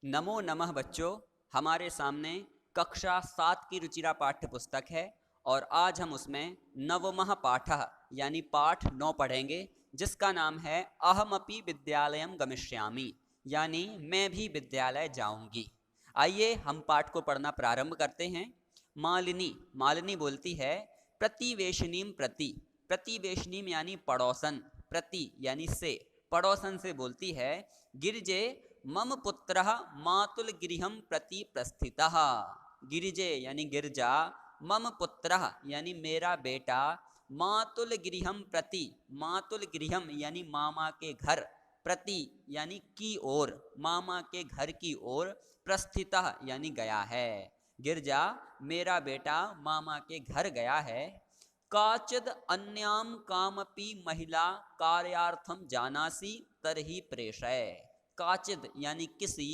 नमो नमः बच्चों। हमारे सामने कक्षा 7 की रुचिरा पाठ्य पुस्तक है और आज हम उसमें नवमः पाठः यानी पाठ 9 पढ़ेंगे, जिसका नाम है अहमपि विद्यालयम गमिष्यामि, यानी मैं भी विद्यालय जाऊंगी। आइए हम पाठ को पढ़ना प्रारंभ करते हैं। मालिनी मालिनी बोलती है प्रतिवेशनीम प्रति। प्रतिवेशनीम यानी पड़ोसन, प्रति यानी से, पड़ोसन से बोलती है गिरिजे मम पुत्रः मातुल गृहं प्रति प्रस्थितः। गिरिजे यानी गिरजा, मम पुत्रः यानी मेरा बेटा, मातुल गृहं प्रति, मातुल गृहं यानी मामा के घर, प्रति यानी की ओर, मामा के घर की ओर, प्रस्थितः यानी गया है। गिरजा मेरा बेटा मामा के घर गया है। काचिद अन्याम कामपि महिला कार्यार्थम जानासी तरही प्रेषय। काचिद यानी किसी,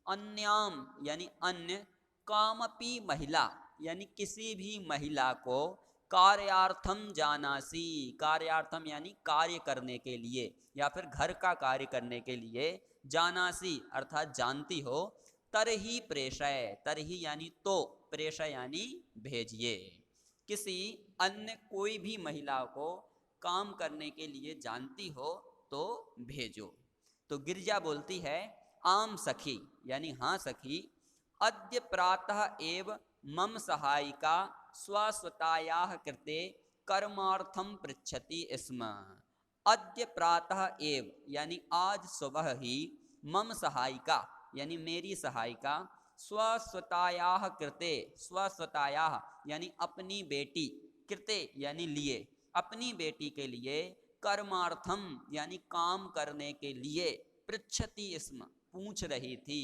अन्याम यानी अन्य, कामपि महिला यानी किसी भी महिला को, कार्यार्थम जानासी, कार्यार्थम यानी कार्य करने के लिए या फिर घर का कार्य करने के लिए, जानासी अर्थात जानती हो, तरही प्रेषय, तरही यानी तो, प्रेषय यानी भेजिए। किसी अन्य कोई भी महिला को काम करने के लिए जानती हो तो भेजो। तो गिरजा बोलती है आम सखी यानी हाँ सखी, अद्य प्रातः एव मम सहायिका स्वस्वतायाः कृते कर्मार्थम पृच्छति स्म। अद्य प्रातः एव यानी आज सुबह ही, मम सहायिका यानी मेरी सहायिका, स्वस्वतायाः कृते, स्वस्वतायाः यानी अपनी बेटी, कृते यानी लिए, अपनी बेटी के लिए, कर्मार्थम यानी काम करने के लिए, पृच्छति स्म पूछ रही थी।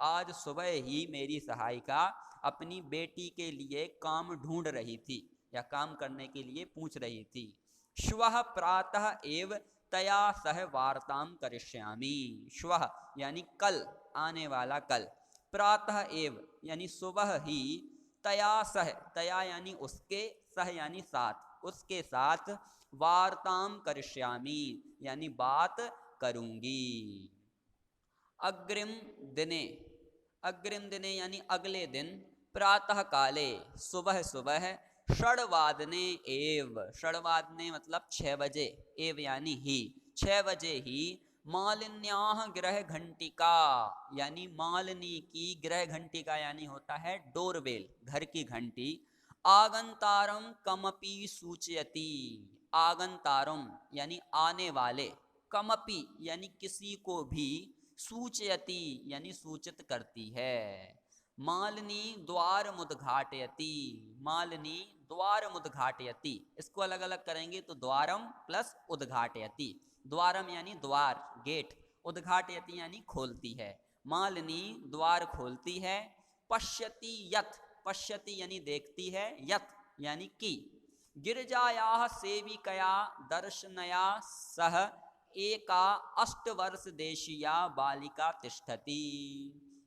आज सुबह ही मेरी सहायिका अपनी बेटी के लिए काम ढूंढ रही थी या काम करने के लिए पूछ रही थी। श्वः प्रातः एव तया सह वार्ताम करिष्यामि। श्वः यानी कल, आने वाला कल, प्रातः एव यानी सुबह ही, तया सह, तया यानी उसके, सह यानी साथ, उसके साथ, वार्ताम करिष्यामि यानी बात करूंगी। अग्रिम दिने, अग्रिम दिने यानी अगले दिन, प्रातः काले सुबह सुबह, षड्वादने एव, षड्वादने मतलब 6 बजे, एव यानी ही, 6 बजे ही, मालिन्याः गृह घंटिका यानी मालिनी की गृह घंटिका यानी होता है डोरबेल, घर की घंटी, आगंतारम कमपि सूचयति, आगंतारम यानी आने वाले, कमपि यानी किसी को भी, सूचयति यानी सूचित करती है। मालिनी द्वार मुद्घाटयति, मालिनी द्वार मुद्घाटयति, इसको अलग अलग करेंगे तो द्वारम प्लस उद्घाटयति, द्वारम यानी द्वार, गेट, उद्घाटयति यानी खोलती है। मालिनी द्वार खोलती है। पश्यति यथ, पश्यति यानी देखती है, यथ यानी की, गिरजायाः सेविकया दर्शनया सह एका 8 वर्ष देशीया बालिका तिष्ठति।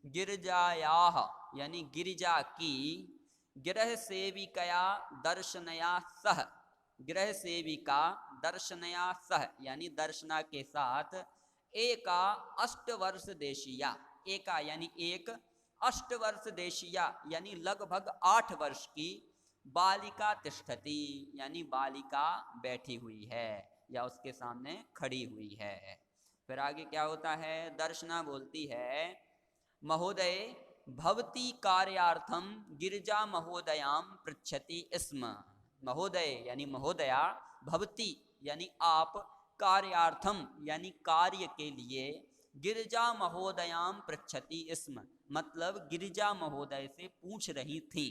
गिरजायाः यानी गिरिजा की, गृह सेविकया दर्शनया सह, गृह सेविका दर्शनया सह यानी दर्शना के साथ, एका 8 वर्ष देशीया, एका यानी एक, 8 वर्ष देशीया यानी लगभग 8 वर्ष की, बालिका तिष्ठति यानी बालिका बैठी हुई है या उसके सामने खड़ी हुई है। फिर आगे क्या होता है, दर्शना बोलती है महोदय भवती कार्यार्थम गिरिजा महोदयाम पृच्छति स्म। महोदय यानी महोदया, भवती यानी आप, कार्यार्थम यानी कार्य के लिए, गिरिजा महोदयाम पृच्छति स्म मतलब गिरिजा महोदय से पूछ रही थी।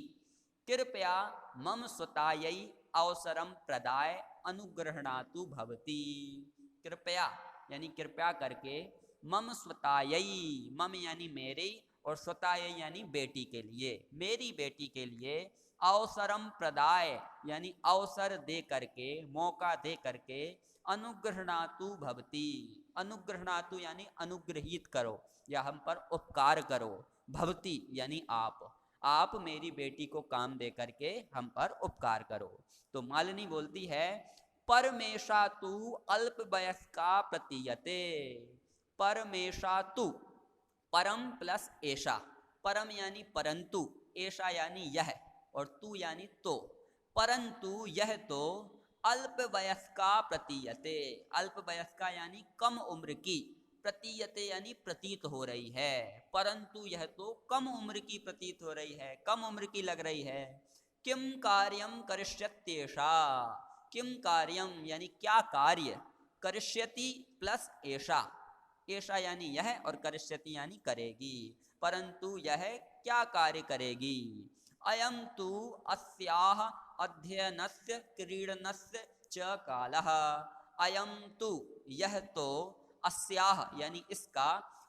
कृपया मम स्वतायै अवसरम प्रदाय अनुग्रहणातु भवती। कृपया यानी कृपया करके, मम स्वतायै, मम यानी मेरे, और स्वतायै यानी बेटी के लिए, मेरी बेटी के लिए, अवसरम प्रदाय यानी अवसर दे करके, मौका दे करके, अनुग्रहणातु भवती, अनुग्रहणातु यानी अनुग्रहित करो या हम पर उपकार करो, भवती यानी आप मेरी बेटी को काम दे करके हम पर उपकार करो। तो मालिनी बोलती है परमेशा तु अल्प वयस्का प्रतीयते, परमेशा तु परम प्लस ऐशा, परम यानी परंतु, ऐशा यानी यह, और तू यानी तो। परंतु यह तो अल्प वयस्का प्रतीयते, अल्प वयस्का यानी कम उम्र की, प्रतीयते यानी प्रतीत हो रही है, परंतु यह तो कम उम्र की प्रतीत हो रही है, कम उम्र की लग रही है। किम कार्यम करिष्यत्येषा, किम कार्यम यानी क्या कार्य, करिष्यति प्लस ऐशा, ऐशा यानी यह और करिष्यति यानी करेगी, परंतु यह क्या कार्य करेगी। अयम तु अस्याह अध्ययनस्य क्रीडनस्य च कालः, अयम तु यह तो, अस्याह यानी इसका,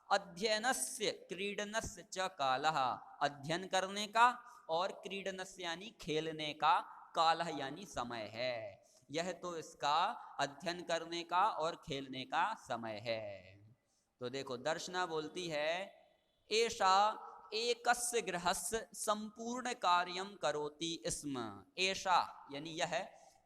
अध्ययनस्य क्रीडनस्य च कालः अध्ययन करने का, और क्रीडनस्य यानी खेलने का, कालः यानी समय है। यह तो इसका अध्ययन करने का और खेलने का समय है। तो देखो दर्शना बोलती है एषा एकस्य गृहस्य संपूर्ण कार्यम करोति स्म, एषा यानी यह,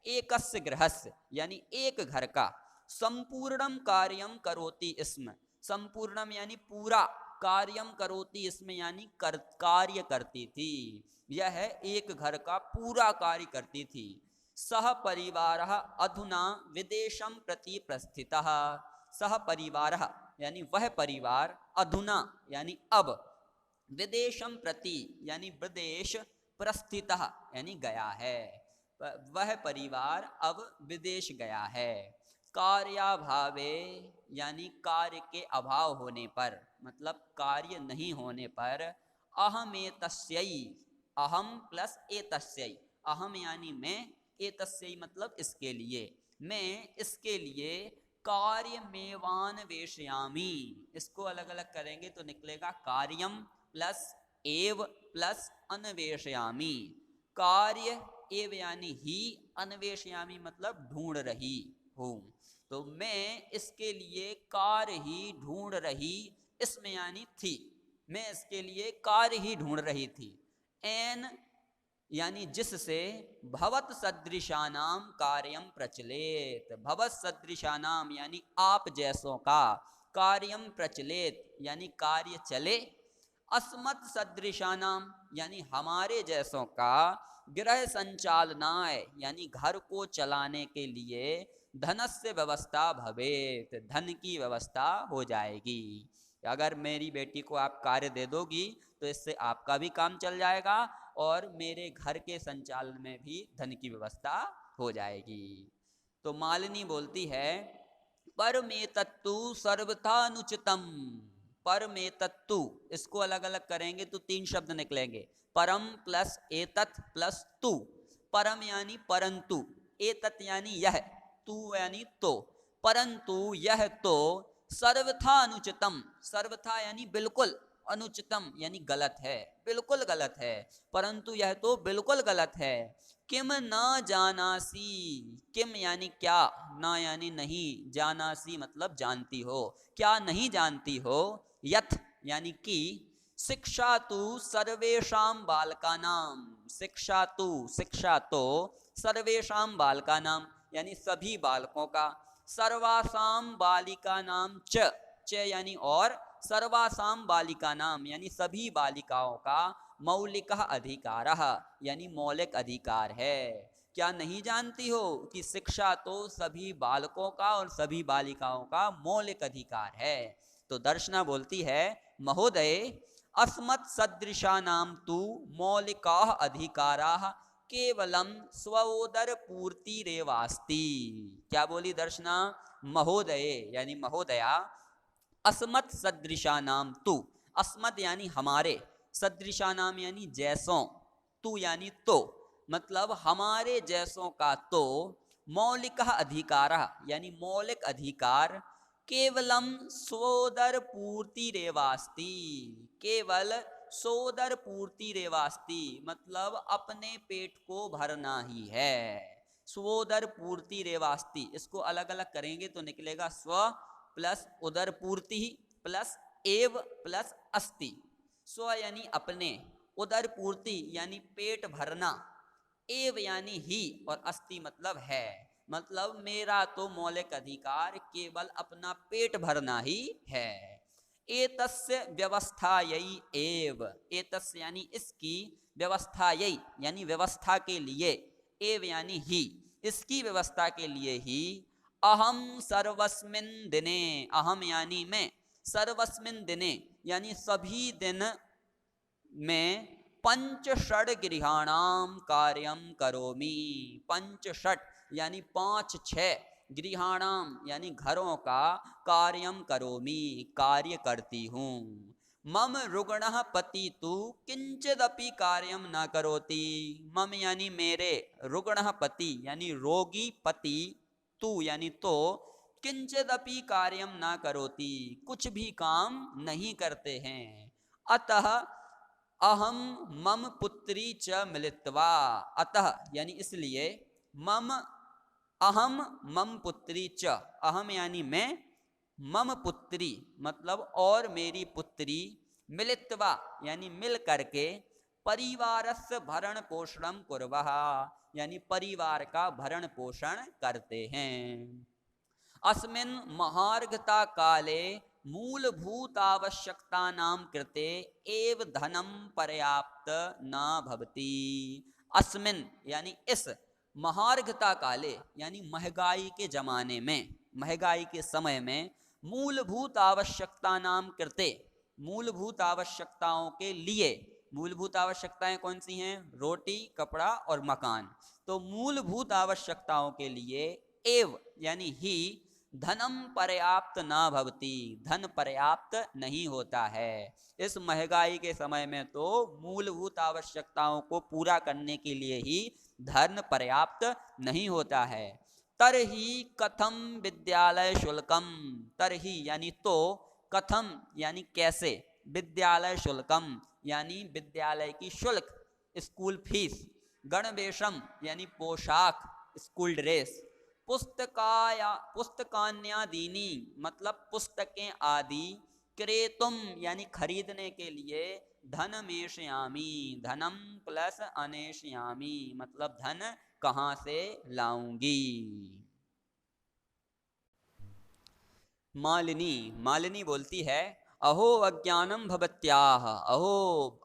एकस्य गृहस्य यानी एक घर का, संपूर्णम कार्यम करोति स्म, संपूर्णम यानी पूरा, कार्यम करोति इसमें यानी कार्य करती थी, यह एक घर का पूरा कार्य करती थी। सह परिवारः अधुना विदेशं प्रति प्रस्थितः, सह परिवारः यानी वह परिवार, अधुना यानी अब, विदेशम प्रति यानी विदेश, प्रस्थितः यानी गया है, वह परिवार अब विदेश गया है। कार्याभावे यानी कार्य के अभाव होने पर, मतलब कार्य नहीं होने पर, अहमेतस्यै, अहम प्लस एतस्यै, अहम यानी मैं, एतस्यै मतलब इसके लिए, मैं इसके लिए कार्यमेवान वेशयामी, इसको अलग अलग करेंगे तो निकलेगा कार्यम प्लस एव प्लस अन्वेषयामी, कार्य एव यानी ही, अन्वेषयामी मतलब ढूंढ रही हूँ, तो मैं इसके लिए कार्य ही ढूंढ रही, इसमें यानी थी, मैं इसके लिए कार्य ही ढूंढ रही थी। एन यानी जिससे, भवत सदृशानाम कार्यम प्रचलित, भवत सदृशानाम यानी आप जैसों का, कार्यम प्रचलित यानी कार्य चले, अस्मत् सदृशानाम यानी हमारे जैसों का, गृह संचालनाय यानी घर को चलाने के लिए, धनस्य व्यवस्था भवेत धन की व्यवस्था हो जाएगी। अगर मेरी बेटी को आप कार्य दे दोगी तो इससे आपका भी काम चल जाएगा और मेरे घर के संचालन में भी धन की व्यवस्था हो जाएगी। तो मालिनी बोलती है परमेतत्तु सर्वथानुचितम, परमेतत्तु इसको अलग अलग करेंगे तो तीन शब्द निकलेंगे, परम प्लस एतत् प्लस तु, परम यानी परंतु, एतत् यानी यह, तू यानी तो, परंतु यह तो, सर्वथा अनुचितम, सर्वथा यानी बिल्कुल, अनुचितम यानी गलत है, बिल्कुल गलत है, परंतु यह तो बिल्कुल गलत है। किम न जानासी, किम यानी क्या, न यानी नहीं, जानासी मतलब जानती हो, क्या नहीं जानती हो, यथ यानी कि, शिक्षा तु सर्वेषां बालकानां, शिक्षा तु शिक्षा तो, सर्वेषां बालकानां यानी सभी बालकों का, सर्वासाम बालिका नाम च, च यानी और, सर्वासाम बालिका नाम यानी सभी बालिकाओं का, मौलिक अधिकार यानी मौलिक अधिकार है। क्या नहीं जानती हो कि शिक्षा तो सभी बालकों का और सभी बालिकाओं का मौलिक अधिकार है। तो दर्शना बोलती है महोदय अस्मत् सदृशानां तु मौलिका अधिकाराः केवलम स्वोदर पूर्ति रेवास्ति। क्या बोली दर्शना, महोदय यानी महोदया, अस्मत् सदृशानाम तु, अस्मत् यानी हमारे, सदृशानाम यानी जैसों, तू यानी तो, मतलब हमारे जैसों का तो, मौलिक अधिकार यानी मौलिक अधिकार, केवलम स्वोदर पूर्ति रेवास्ति, केवल सोदर पूर्ति रेवास्ति मतलब अपने पेट को भरना ही है, स्वोदर पूर्ति रेवास्ति, इसको अलग अलग करेंगे तो निकलेगा स्व प्लस उदर पूर्ति प्लस एव प्लस अस्ति, स्व यानी अपने, उदर पूर्ति यानी पेट भरना, एव यानी ही और अस्ति मतलब है, मतलब मेरा तो मौलिक अधिकार केवल अपना पेट भरना ही है। एतस्य व्यवस्थायै एव, एतस्य यानी इसकी, व्यवस्थायै यानी व्यवस्था के लिए, एव यानी ही, इसकी व्यवस्था के लिए ही, अहम सर्वस्मिन् दिने, अहम यानी मैं, सर्वस्मिन् दिने यानी सभी दिन में, पंच षड गृहाणाम कार्यम करोमि, पंच षड यानी 5-6, गृहाणाम यानी घरों का, कार्यम करोमि कार्य करती हूँ, मम रुग्णः पति तु किंचिदपि कार्यम न करोति, मम यानी मेरे, रुग्णः पति यानी रोगी पति, तू यानी तो, किंचिदपि कार्यम न करोति कुछ भी काम नहीं करते हैं, अतः अहम मम पुत्री च मिलित्वा, अतः यानी इसलिए, मम अहम मम पुत्री च, अहम यानी मैं, मम पुत्री मतलब और मेरी पुत्री, मिलित्वा यानी मिल करके, परिवारस्य भरण पोषणम कुर्वः यानी परिवार का भरण पोषण करते हैं, अस्मिन् महार्घता काले मूलभूत आवश्यकतानां कृते एव धनम पर्याप्त न भवति, अस्मिन् यानी इस, महार्घता काले यानी महंगाई के जमाने में, महंगाई के समय में, मूलभूत आवश्यकतानां कृते, मूलभूत आवश्यकताओं के लिए, मूलभूत आवश्यकताएं कौन सी हैं, रोटी कपड़ा और मकान, तो मूलभूत आवश्यकताओं के लिए, एव यानी ही, धनम पर्याप्त न भवति धन पर्याप्त नहीं होता है, इस महंगाई के समय में तो मूलभूत आवश्यकताओं को पूरा करने के लिए ही धन पर्याप्त नहीं होता है, तरहि कथम विद्यालय शुल्कम, तरहि यानी तो, कथम यानी कैसे, विद्यालय शुल्कम यानी विद्यालय की शुल्क, स्कूल फीस, गणवेशम यानी पोशाक, स्कूल ड्रेस, पुस्तकान्यादीनी मतलब पुस्तकें आदि, क्रेतुम यानी खरीदने के लिए, धनमेशयामी, धनम प्लस अनेशयामी मतलब धन कहाँ से लाऊंगी। मालिनी, मालिनी बोलती है, अहो अज्ञानम भवत्याह, अहो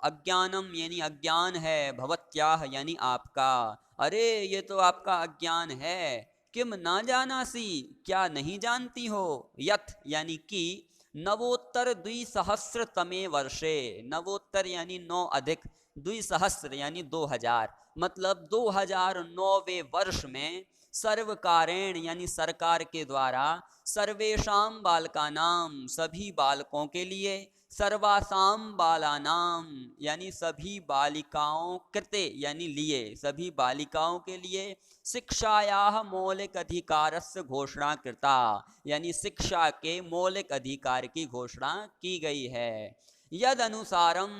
अज्ञानम यानी अज्ञान है, भवत्याह यानी आपका, अरे ये तो आपका अज्ञान है, किम ना जानासी क्या नहीं जानती हो, यथ यानी कि, नवोत्तर 2000 वर्षे, नवोत्तर यानी 9 अधिक, 2000 यानी 2000 मतलब 2009वें वर्ष में, सर्वकारेण यानी सरकार के द्वारा, सर्वेषाम बालकानाम सभी बालकों के लिए, सर्वासाम बालानाम यानी सभी बालिकाओं कृते यानी लिए, सभी बालिकाओं के लिए, शिक्षायाः मौलिक अधिकारस्य घोषणा कृता यानी शिक्षा के मौलिक अधिकार की घोषणा की गई है, यद अनुसारम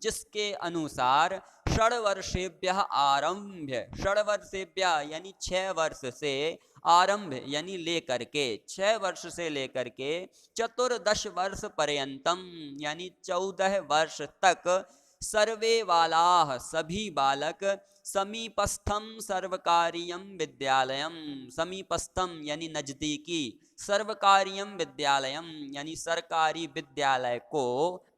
जिसके अनुसार, षड्वर्षेभ्यः आरभ्य, षड्वर्षेभ्य यानी 6 वर्ष से, आरंभ यानी लेकर के, 6 वर्ष से लेकर के, 14 वर्ष पर्यंतम यानी 14 वर्ष तक, सर्वे बालाः सभी बालक, समीपस्थम सर्वकारीयम विद्यालयम, समीपस्थम यानी नजदीकी, सर्वकारीयम विद्यालयम यानी सरकारी विद्यालय को,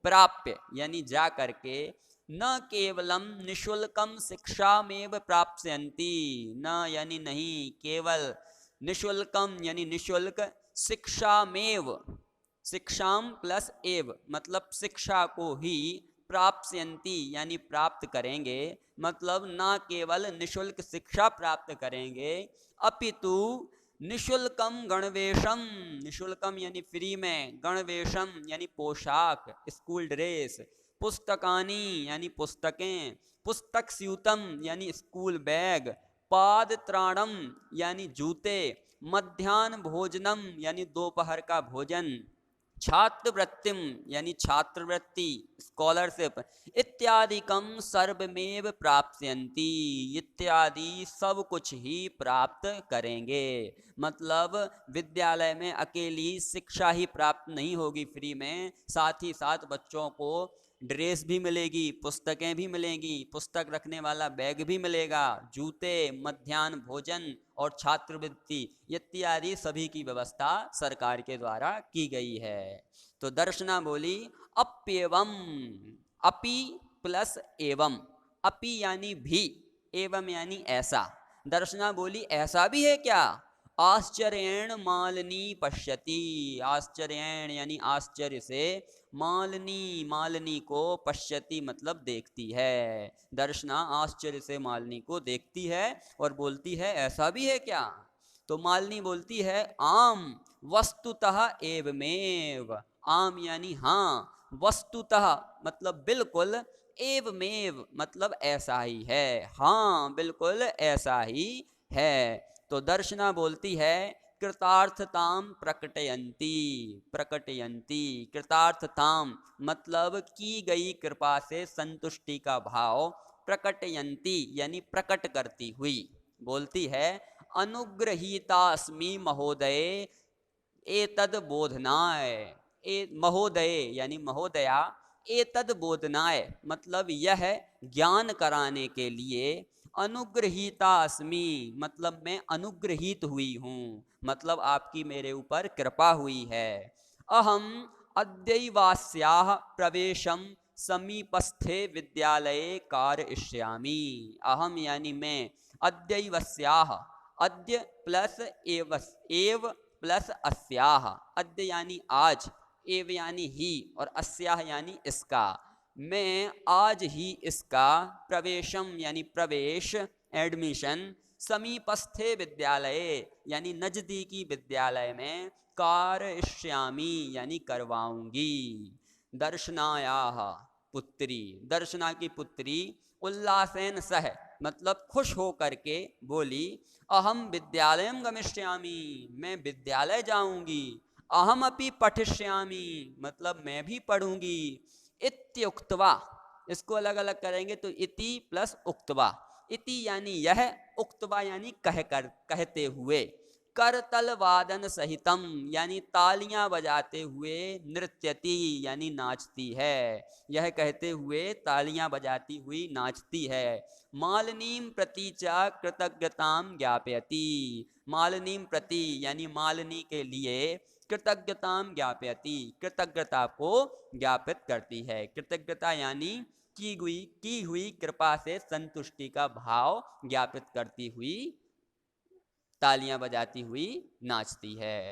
प्राप्य यानी जा करके, न केवलम निशुल्कम शिक्षामेव प्राप्स्यन्ति, न यानी नहीं, केवल, निशुल्कम यानी निशुल्क, शिक्षामेव, शिक्षाम प्लस एव मतलब शिक्षा को ही, प्राप्स्यन्ति यानी प्राप्त करेंगे, मतलब ना केवल निशुल्क शिक्षा प्राप्त करेंगे, अपितु निशुल्कम गणवेशम, निशुल्कम यानी फ्री में, गणवेशम यानी पोशाक, स्कूल ड्रेस, पुस्तकानी यानी पुस्तकें, पुस्तक स्यूतम यानी स्कूल बैग, पाद त्राणम यानी जूते, मध्याह्न भोजनम यानी दोपहर का भोजन, छात्रवृत्तिम यानी छात्रवृत्ति स्कॉलरशिप, इत्यादिकम सर्वमेव प्राप्स्यन्ति, इत्यादि सब कुछ ही प्राप्त करेंगे, मतलब विद्यालय में अकेली शिक्षा ही प्राप्त नहीं होगी फ्री में, साथ ही साथ बच्चों को ड्रेस भी मिलेगी, पुस्तकें भी मिलेंगी, पुस्तक रखने वाला बैग भी मिलेगा, जूते, मध्याह्न भोजन और छात्रवृत्ति इत्यादि सभी की व्यवस्था सरकार के द्वारा की गई है। तो दर्शना बोली अप्येवम, अपि प्लस एवं, अपि यानी भी, एवं यानी ऐसा। दर्शना बोली ऐसा भी है क्या? आश्चर्येण मालिनी पश्यति, आश्चर्येण यानी आश्चर्य से, मालिनी मालिनी को, पश्यति मतलब देखती है। दर्शना आश्चर्य से मालिनी को देखती है और बोलती है ऐसा भी है क्या? तो मालिनी बोलती है आम वस्तुतः एवमेव, आम यानी हाँ, वस्तुतः मतलब बिल्कुल, एवमेव मतलब ऐसा ही है, हाँ बिल्कुल ऐसा ही है। तो दर्शना बोलती है कृतार्थताम प्रकटयंती, प्रकटयंती, कृतार्थताम मतलब की गई कृपा से संतुष्टि का भाव, प्रकटयंती यानी प्रकट करती हुई बोलती है अनुग्रहीतास्मि महोदय एतद बोधनाय, ए महोदय यानी महोदया, एतद बोधनाय मतलब यह ज्ञान कराने के लिए, अनुग्रहीता अस्मि मतलब मैं अनुग्रहित हुई हूँ, मतलब आपकी मेरे ऊपर कृपा हुई है। अहम अद्यैवास्याः प्रवेशम समीपस्थे विद्यालये कारयिष्यामि, अहम यानी मैं, अद्यैवस्याः, अद्य प्लस एव प्लस अस्याह, अद्य यानी आज, एव यानी ही और अस्याह यानी इसका, मैं आज ही इसका, प्रवेशम यानी प्रवेश, एडमिशन, समीपस्थे विद्यालय यानी नजदीकी विद्यालय में, कारयिष्यामि यानी करवाऊंगी। दर्शनायाः पुत्री, दर्शना की पुत्री उल्लासेन सह मतलब खुश हो करके बोली अहम विद्यालयम गमिष्यामि, मैं विद्यालय जाऊंगी, अहम अपि पठिष्यामि मतलब मैं भी पढ़ूंगी, इत्युक्त्वा, इसको अलग अलग करेंगे तो इति प्लस उक्त्वा, इति यानी यह, उक्त्वा यानी कहकर, कहते हुए, करतल वादन सहितम यानी तालियां बजाते हुए, नृत्यति यानी नाचती है, यह कहते हुए तालियां बजाती हुई नाचती है। मालिनीम प्रति च कृतज्ञताम ज्ञापयति, मालिनीम प्रति यानी मालिनी के लिए, कृतज्ञताम ज्ञापयति कृतज्ञता को ज्ञापित करती है, कृतज्ञता यानी की हुई कृपा से संतुष्टि का भाव ज्ञापित करती हुई, तालियां बजाती हुई नाचती है।